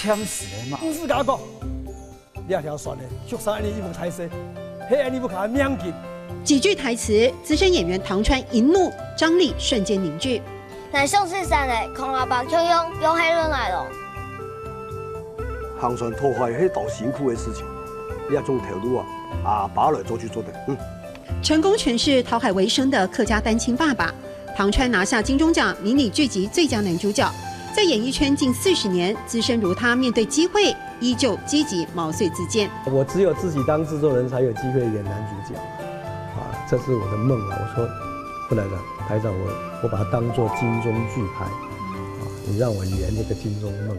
呛死的嘛！故事甲我讲，你条线的，俗三安尼一无台势，迄安尼不卡命紧。几句台词，资深演员唐川一怒，张力瞬间凝聚。南上是山的，空阿白就用黑人来了。行船拖坏迄道辛苦的事情，你要种条路啊，爸来做去做的，成功诠释讨海为生的客家单亲爸爸。唐川拿下金钟奖迷你剧集最佳男主角。在演艺圈近40年，资深如他，面对机会依旧积极毛遂自荐。我只有自己当制作人才有机会演男主角，这是我的梦啊！我说，不然台长，我把它当作金钟剧拍，你让我演这个金钟梦。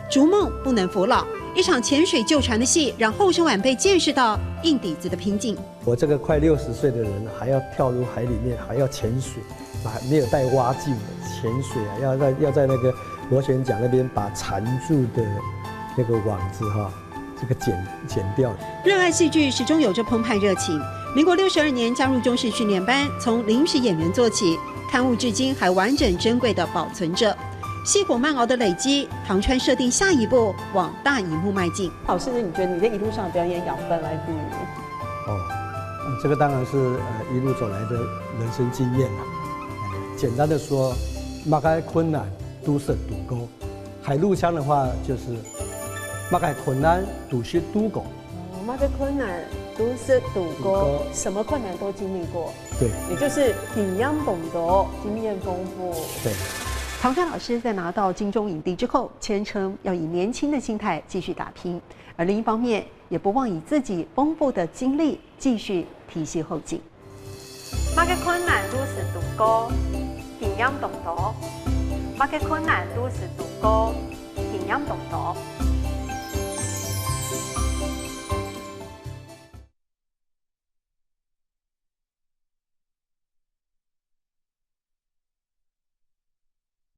逐梦不能服老，一场潜水救船的戏，让后生晚辈见识到硬底子的拼劲。我这个快60岁的人，还要跳入海里面，还要潜水，没有带蛙镜的潜水啊，要在那个螺旋桨那边把缠住的那个网子这个剪掉。热爱戏剧，始终有着澎湃热情。民国62年加入中视训练班，从临时演员做起，刊物至今还完整珍贵的保存着。细火慢熬的累积，唐川设定下一步往大荧幕迈进。老师，你觉得你在一路上表演养分来自于？这个当然是一路走来的人生经验啦。简单的说，擘开困难都是赌沟。海陆腔的话就是擘开困难都是赌沟。擘开困难都是赌沟，什么困难都经历过。对，也就是品样懂得，经验丰富。对。唐川老师在拿到金钟影帝之后，谦称要以年轻的心态继续打拼，而另一方面也不忘以自己丰富的经历继续提携后进。擘开困难都是渡过，品样懂得；擘开困难都是渡过，品样懂得。